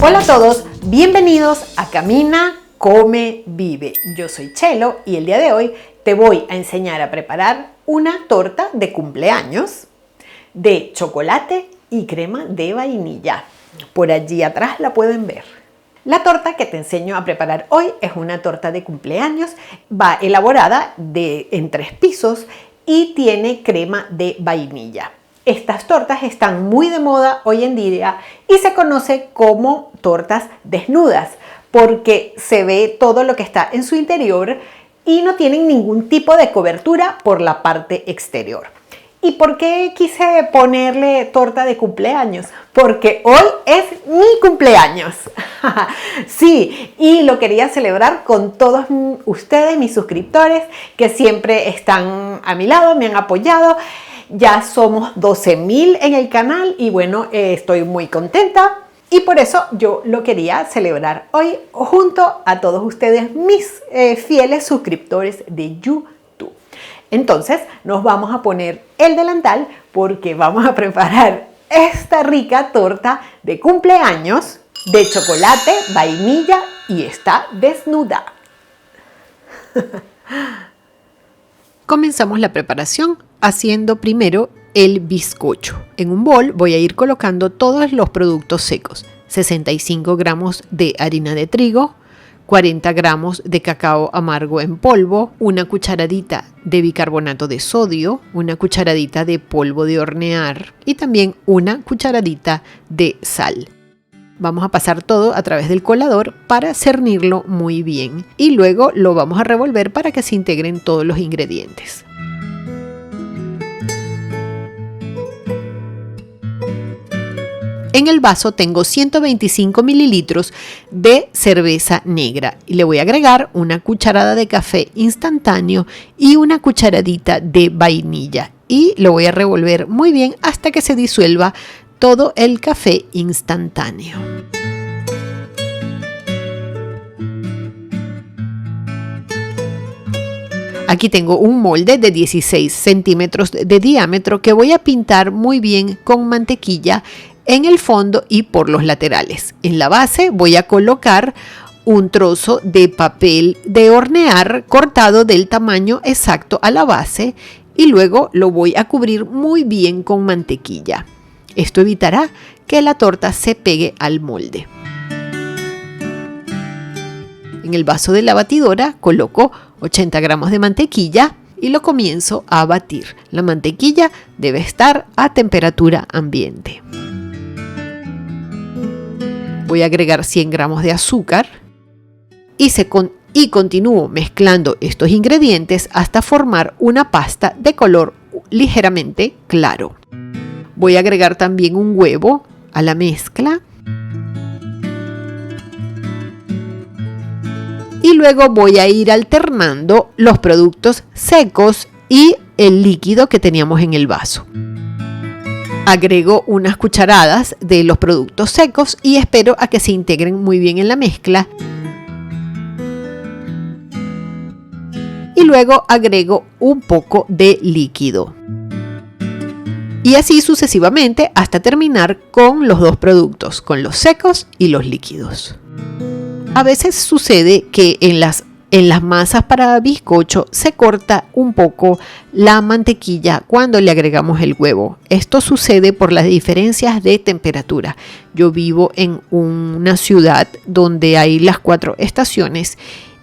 Hola a todos, bienvenidos a Camina, Come, Vive. Yo soy Chelo y el día de hoy te voy a enseñar a preparar una torta de cumpleaños de chocolate y crema de vainilla. Por allí atrás la pueden ver. La torta que te enseño a preparar hoy es una torta de cumpleaños. Va elaborada en 3 pisos y tiene crema de vainilla. Estas tortas están muy de moda hoy en día y se conoce como tortas desnudas porque se ve todo lo que está en su interior y no tienen ningún tipo de cobertura por la parte exterior. ¿Y por qué quise ponerle torta de cumpleaños? Porque hoy es mi cumpleaños. Sí, y lo quería celebrar con todos ustedes, mis suscriptores, que siempre están a mi lado, me han apoyado. Ya somos 12,000 en el canal y bueno, estoy muy contenta. Y por eso yo lo quería celebrar hoy junto a todos ustedes, mis fieles suscriptores de YouTube. Entonces nos vamos a poner el delantal porque vamos a preparar esta rica torta de cumpleaños de chocolate, vainilla y está desnuda. Comenzamos la preparación haciendo primero el bizcocho. En un bol voy a ir colocando todos los productos secos. 65 gramos de harina de trigo, 40 gramos de cacao amargo en polvo, una cucharadita de bicarbonato de sodio, una cucharadita de polvo de hornear y también una cucharadita de sal. Vamos a pasar todo a través del colador para cernirlo muy bien y luego lo vamos a revolver para que se integren todos los ingredientes. En el vaso tengo 125 mililitros de cerveza negra y le voy a agregar una cucharada de café instantáneo y una cucharadita de vainilla y lo voy a revolver muy bien hasta que se disuelva todo el café instantáneo. Aquí tengo un molde de 16 centímetros de diámetro que voy a pintar muy bien con mantequilla en el fondo y por los laterales. En la base voy a colocar un trozo de papel de hornear cortado del tamaño exacto a la base y luego lo voy a cubrir muy bien con mantequilla. Esto evitará que la torta se pegue al molde. En el vaso de la batidora coloco 80 gramos de mantequilla y lo comienzo a batir. La mantequilla debe estar a temperatura ambiente. Voy a agregar 100 gramos de azúcar y continúo mezclando estos ingredientes hasta formar una pasta de color ligeramente claro. Voy a agregar también un huevo a la mezcla y luego voy a ir alternando los productos secos y el líquido que teníamos en el vaso. Agrego unas cucharadas de los productos secos y espero a que se integren muy bien en la mezcla. Y luego agrego un poco de líquido. Y así sucesivamente hasta terminar con los dos productos, con los secos y los líquidos. A veces sucede que en las masas para bizcocho se corta un poco la mantequilla cuando le agregamos el huevo. Esto sucede por las diferencias de temperatura. Yo vivo en una ciudad donde hay las 4 estaciones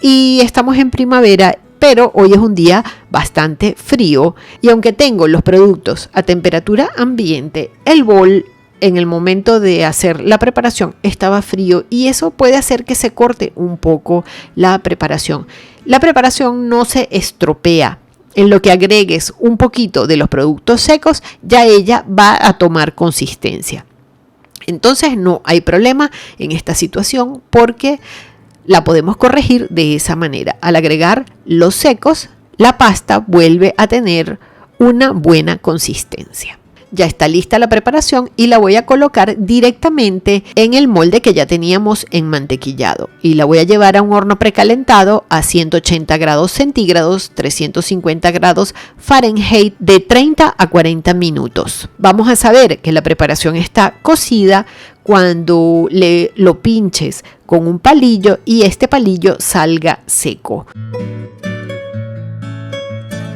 y estamos en primavera, pero hoy es un día bastante frío y aunque tengo los productos a temperatura ambiente, el bol en el momento de hacer la preparación estaba frío y eso puede hacer que se corte un poco la preparación. La preparación no se estropea. En lo que agregues un poquito de los productos secos, ya ella va a tomar consistencia. Entonces no hay problema en esta situación porque la podemos corregir de esa manera. Al agregar los secos, la pasta vuelve a tener una buena consistencia. ya está lista la preparación y la voy a colocar directamente en el molde que ya teníamos enmantequillado. Y la voy a llevar a un horno precalentado a 180 grados centígrados, 350 grados Fahrenheit, de 30 a 40 minutos. Vamos a saber que la preparación está cocida cuando lo pinches con un palillo y este palillo salga seco.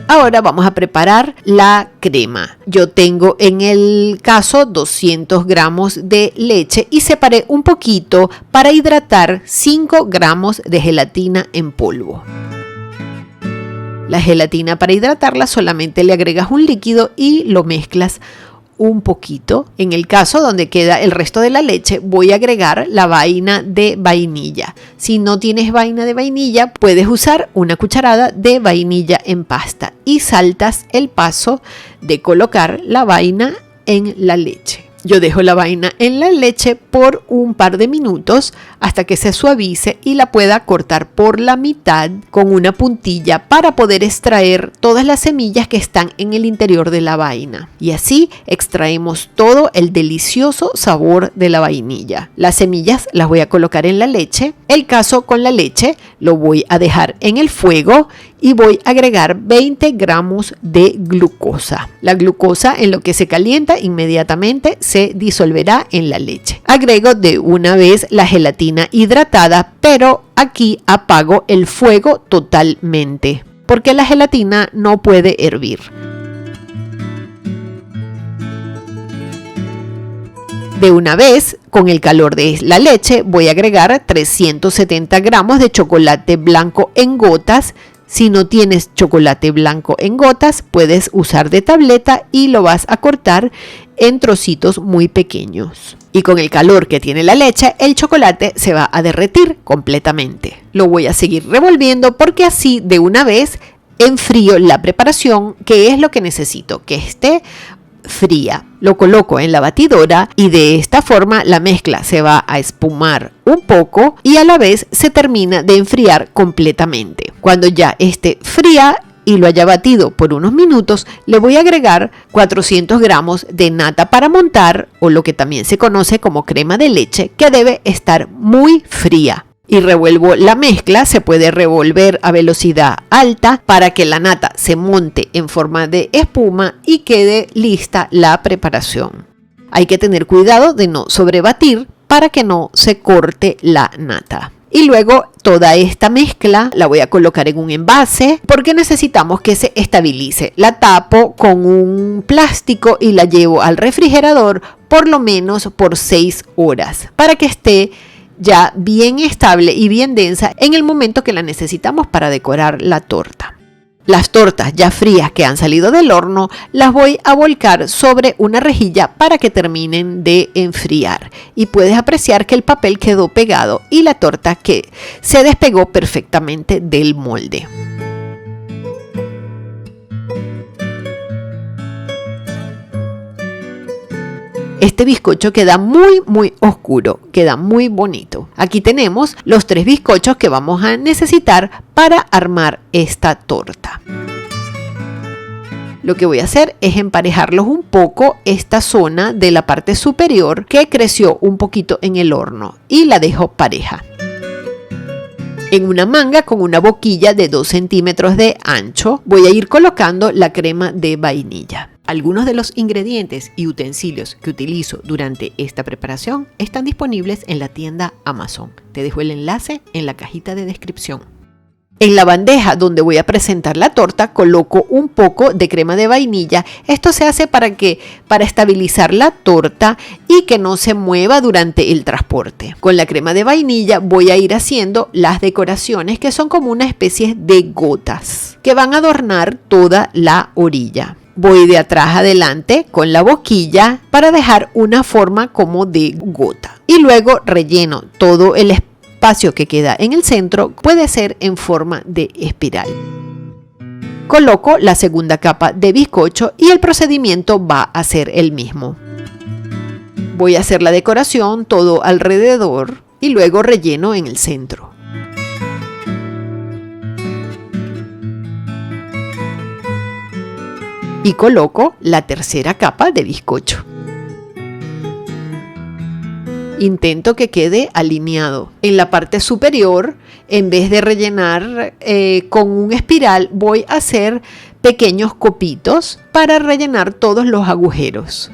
Ahora vamos a preparar la crema. Yo tengo en el caso 200 gramos de leche y separé un poquito para hidratar 5 gramos de gelatina en polvo. La gelatina, para hidratarla, solamente le agregas un líquido y lo mezclas un poquito. En el caso donde queda el resto de la leche, voy a agregar la vaina de vainilla. Si no tienes vaina de vainilla, puedes usar una cucharada de vainilla en pasta y saltas el paso de colocar la vaina en la leche. Yo dejo la vaina en la leche por un par de minutos hasta que se suavice y la pueda cortar por la mitad con una puntilla para poder extraer todas las semillas que están en el interior de la vaina. Y así extraemos todo el delicioso sabor de la vainilla. Las semillas las voy a colocar en la leche. El caso con la leche lo voy a dejar en el fuego y voy a agregar 20 gramos de glucosa. La glucosa, en lo que se calienta, inmediatamente se disolverá en la leche. Agrego de una vez la gelatina hidratada, pero aquí apago el fuego totalmente, porque la gelatina no puede hervir. De una vez, con el calor de la leche, voy a agregar 370 gramos de chocolate blanco en gotas. Si no tienes chocolate blanco en gotas, puedes usar de tableta y lo vas a cortar en trocitos muy pequeños. Y con el calor que tiene la leche, el chocolate se va a derretir completamente. Lo voy a seguir revolviendo porque así de una vez enfrío la preparación, que es lo que necesito, que esté fría. Lo coloco en la batidora y de esta forma la mezcla se va a espumar un poco y a la vez se termina de enfriar completamente. Cuando ya esté fría y lo haya batido por unos minutos, le voy a agregar 400 gramos de nata para montar, o lo que también se conoce como crema de leche, que debe estar muy fría. Y revuelvo la mezcla. Se puede revolver a velocidad alta para que la nata se monte en forma de espuma y quede lista la preparación. Hay que tener cuidado de no sobrebatir para que no se corte la nata. Y luego toda esta mezcla la voy a colocar en un envase porque necesitamos que se estabilice. La tapo con un plástico y la llevo al refrigerador por lo menos por 6 horas para que esté ya bien estable y bien densa en el momento que la necesitamos para decorar la torta. Las tortas ya frías que han salido del horno las voy a volcar sobre una rejilla para que terminen de enfriar. Y puedes apreciar que el papel quedó pegado y la torta que se despegó perfectamente del molde. Este bizcocho queda muy oscuro, queda muy bonito. Aquí tenemos los 3 bizcochos que vamos a necesitar para armar esta torta. Lo que voy a hacer es emparejarlos un poco esta zona de la parte superior que creció un poquito en el horno y la dejo pareja. En una manga con una boquilla de 2 centímetros de ancho voy a ir colocando la crema de vainilla. Algunos de los ingredientes y utensilios que utilizo durante esta preparación están disponibles en la tienda Amazon. Te dejo el enlace en la cajita de descripción. En la bandeja donde voy a presentar la torta coloco un poco de crema de vainilla. Esto se hace para estabilizar la torta y que no se mueva durante el transporte. Con la crema de vainilla voy a ir haciendo las decoraciones, que son como una especie de gotas que van a adornar toda la orilla. Voy de atrás adelante con la boquilla para dejar una forma como de gota. Y luego relleno todo el espacio que queda en el centro, puede ser en forma de espiral. Coloco la segunda capa de bizcocho y el procedimiento va a ser el mismo. Voy a hacer la decoración todo alrededor y luego relleno en el centro. y coloco la tercera capa de bizcocho. Intento que quede alineado. En la parte superior, en vez de rellenar con un espiral, voy a hacer pequeños copitos para rellenar todos los agujeros.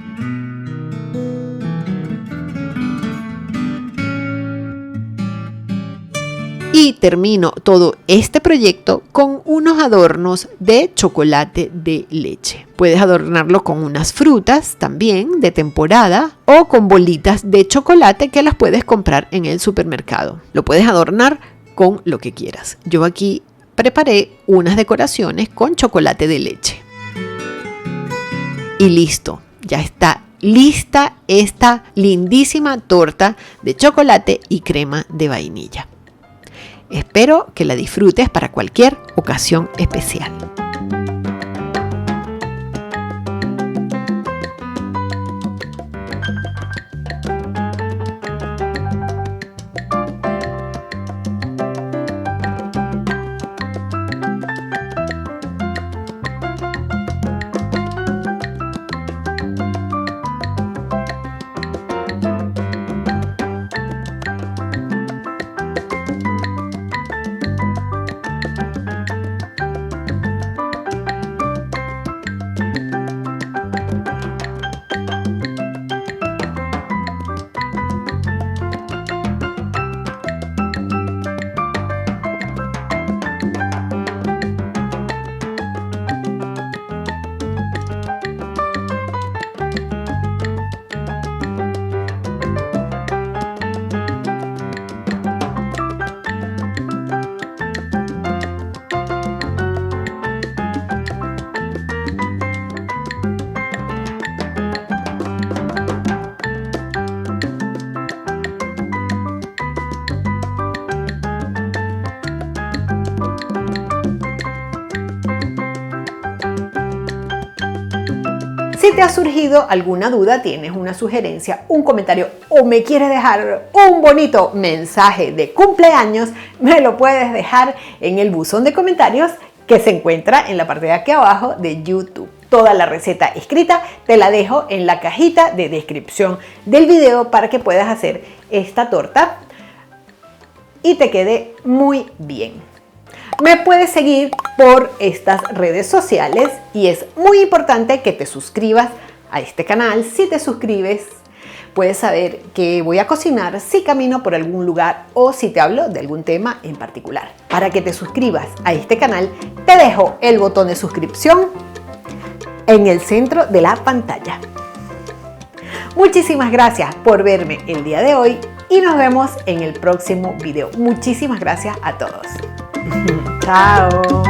Y termino todo este proyecto con unos adornos de chocolate de leche. Puedes adornarlo con unas frutas también de temporada o con bolitas de chocolate que las puedes comprar en el supermercado. Lo puedes adornar con lo que quieras. Yo aquí preparé unas decoraciones con chocolate de leche. Y listo, ya está lista esta lindísima torta de chocolate y crema de vainilla. Espero que la disfrutes para cualquier ocasión especial. Si te ha surgido alguna duda, tienes una sugerencia, un comentario o me quieres dejar un bonito mensaje de cumpleaños, me lo puedes dejar en el buzón de comentarios que se encuentra en la parte de aquí abajo de YouTube. Toda la receta escrita te la dejo en la cajita de descripción del video para que puedas hacer esta torta y te quede muy bien. Me puedes seguir por estas redes sociales y es muy importante que te suscribas a este canal. Si te suscribes, puedes saber que voy a cocinar si camino por algún lugar o si te hablo de algún tema en particular. Para que te suscribas a este canal, te dejo el botón de suscripción en el centro de la pantalla. Muchísimas gracias por verme el día de hoy y nos vemos en el próximo video. Muchísimas gracias a todos. Chao.